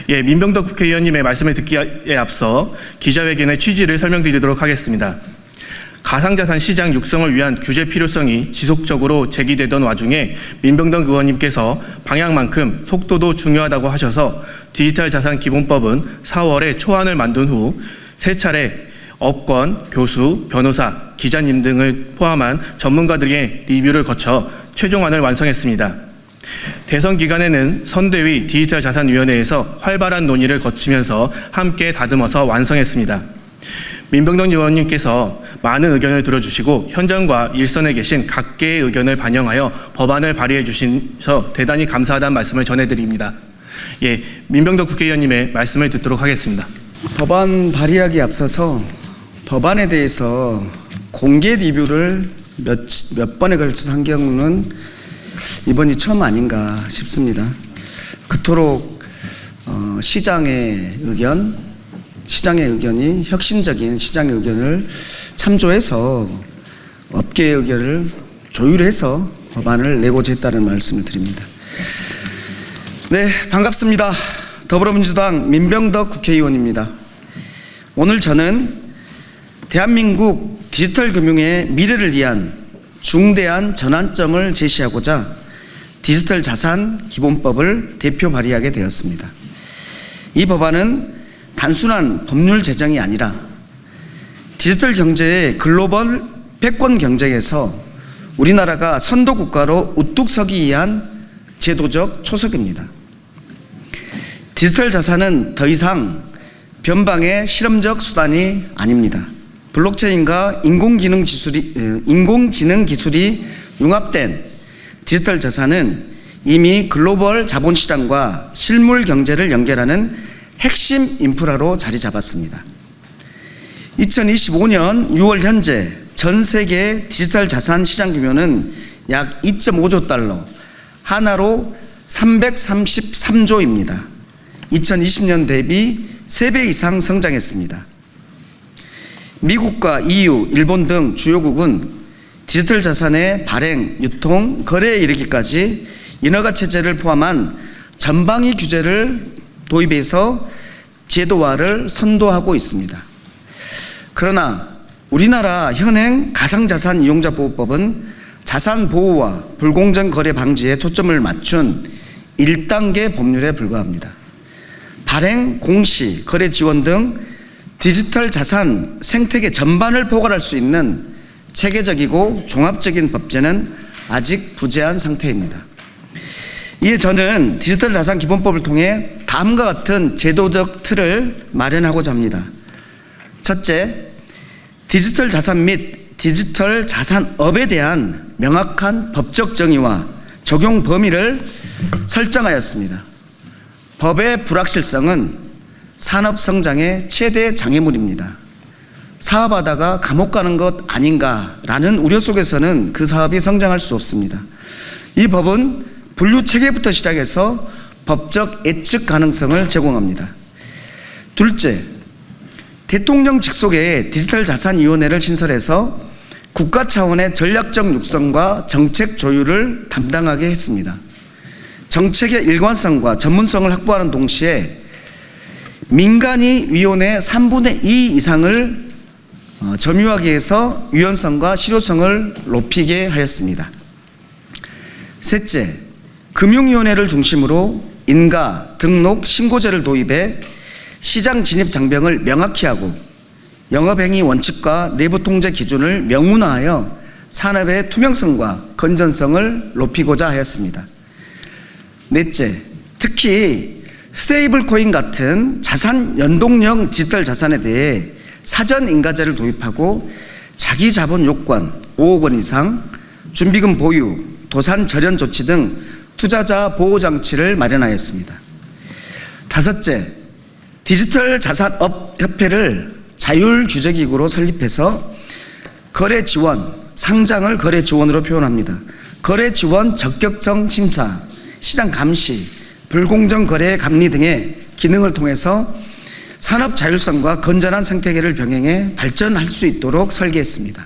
예, 민병덕 국회의원님의 말씀을 듣기에 앞서 기자회견의 취지를 설명드리도록 하겠습니다. 가상자산 시장 육성을 위한 규제 필요성이 지속적으로 제기되던 와중에 민병덕 의원님께서 방향만큼 속도도 중요하다고 하셔서 디지털 자산 기본법은 4월에 초안을 만든 후 세 차례 업권, 교수, 변호사, 기자님 등을 포함한 전문가들의 리뷰를 거쳐 최종안을 완성했습니다. 대선 기간에는 선대위 디지털자산위원회에서 활발한 논의를 거치면서 함께 다듬어서 완성했습니다. 민병덕 의원님께서 많은 의견을 들어주시고 현장과 일선에 계신 각계의 의견을 반영하여 법안을 발의해 주셔서 대단히 감사하다는 말씀을 전해드립니다. 예, 민병덕 국회의원님의 말씀을 듣도록 하겠습니다. 법안 발의하기에 앞서서 법안에 대해서 공개 리뷰를 몇 번에 걸쳐서 한 경우는 이번이 처음 아닌가 싶습니다. 그토록 시장의 의견이 혁신적인 시장의 의견을 참조해서 업계의 의견을 조율해서 법안을 내고자 했다는 말씀을 드립니다. 네, 반갑습니다. 더불어민주당 민병덕 국회의원입니다. 오늘 저는 대한민국 디지털 금융의 미래를 위한 중대한 전환점을 제시하고자 디지털 자산 기본법을 대표 발의하게 되었습니다. 이 법안은 단순한 법률 제정이 아니라 디지털 경제의 글로벌 패권 경쟁에서 우리나라가 선도 국가로 우뚝 서기 위한 제도적 초석입니다. 디지털 자산은 더 이상 변방의 실험적 수단이 아닙니다. 블록체인과 인공지능 기술이 융합된 디지털 자산은 이미 글로벌 자본시장과 실물 경제를 연결하는 핵심 인프라로 자리 잡았습니다. 2025년 6월 현재 전 세계 디지털 자산 시장 규모는 약 2.5조 달러, 하나로 333조입니다. 2020년 대비 3배 이상 성장했습니다. 미국과 EU, 일본 등 주요국은 디지털 자산의 발행, 유통, 거래에 이르기까지 인허가 체제를 포함한 전방위 규제를 도입해서 제도화를 선도하고 있습니다. 그러나 우리나라 현행 가상자산 이용자 보호법은 자산 보호와 불공정 거래 방지에 초점을 맞춘 1단계 법률에 불과합니다. 발행, 공시, 거래 지원 등 디지털 자산 생태계 전반을 포괄할 수 있는 체계적이고 종합적인 법제는 아직 부재한 상태입니다. 이에 저는 디지털 자산 기본법을 통해 다음과 같은 제도적 틀을 마련하고자 합니다. 첫째, 디지털 자산 및 디지털 자산업에 대한 명확한 법적 정의와 적용 범위를 설정하였습니다. 법의 불확실성은 산업 성장의 최대 장애물입니다. 사업하다가 감옥 가는 것 아닌가라는 우려 속에서는 그 사업이 성장할 수 없습니다. 이 법은 분류 체계부터 시작해서 법적 예측 가능성을 제공합니다. 둘째, 대통령 직속의 디지털 자산위원회를 신설해서 국가 차원의 전략적 육성과 정책 조율을 담당하게 했습니다. 정책의 일관성과 전문성을 확보하는 동시에 민간이 위원회 3분의 2 이상을 점유하기 위해서 유연성과 실효성을 높이게 하였습니다. 셋째, 금융위원회를 중심으로 인가, 등록, 신고제를 도입해 시장 진입 장벽을 명확히 하고 영업행위 원칙과 내부 통제 기준을 명문화하여 산업의 투명성과 건전성을 높이고자 하였습니다. 넷째, 특히 스테이블 코인 같은 자산 연동형 디지털 자산에 대해 사전 인가제를 도입하고 자기 자본 요건 5억 원 이상, 준비금 보유, 도산 절연 조치 등 투자자 보호 장치를 마련하였습니다. 다섯째, 디지털 자산업 협회를 자율 규제기구로 설립해서 거래 지원, 상장을 거래 지원으로 표현합니다. 거래 지원 적격성 심사, 시장 감시, 불공정 거래 감리 등의 기능을 통해서 산업 자율성과 건전한 생태계를 병행해 발전할 수 있도록 설계했습니다.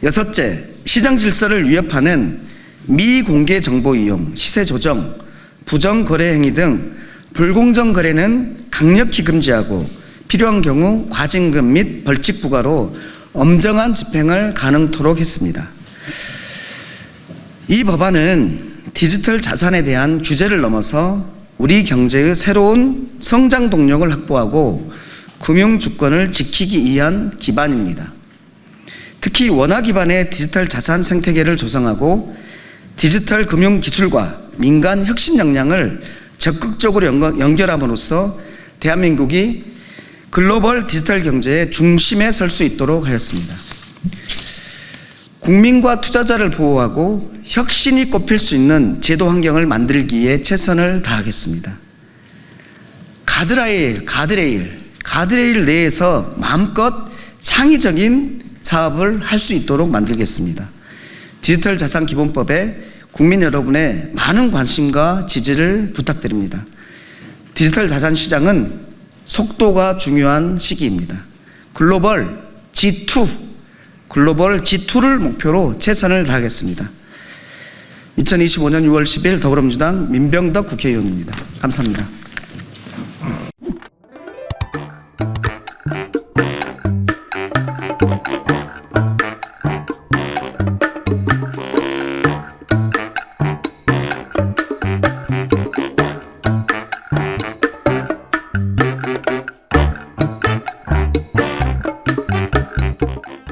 여섯째, 시장 질서를 위협하는 미공개 정보 이용, 시세 조정, 부정거래 행위 등 불공정 거래는 강력히 금지하고 필요한 경우 과징금 및 벌칙 부과로 엄정한 집행을 가능토록 했습니다. 이 법안은 디지털 자산에 대한 규제를 넘어서 우리 경제의 새로운 성장 동력을 확보하고 금융 주권을 지키기 위한 기반입니다. 특히 원화 기반의 디지털 자산 생태계를 조성하고 디지털 금융 기술과 민간 혁신 역량을 적극적으로 연결함으로써 대한민국이 글로벌 디지털 경제의 중심에 설 수 있도록 하였습니다. 국민과 투자자를 보호하고 혁신이 꼽힐 수 있는 제도 환경을 만들기에 최선을 다하겠습니다. 가드레일 내에서 마음껏 창의적인 사업을 할 수 있도록 만들겠습니다. 디지털 자산 기본법에 국민 여러분의 많은 관심과 지지를 부탁드립니다. 디지털 자산 시장은 속도가 중요한 시기입니다. 글로벌 G2를 목표로 최선을 다하겠습니다. 2025년 6월 10일 더불어민주당 민병덕 국회의원입니다. 감사합니다.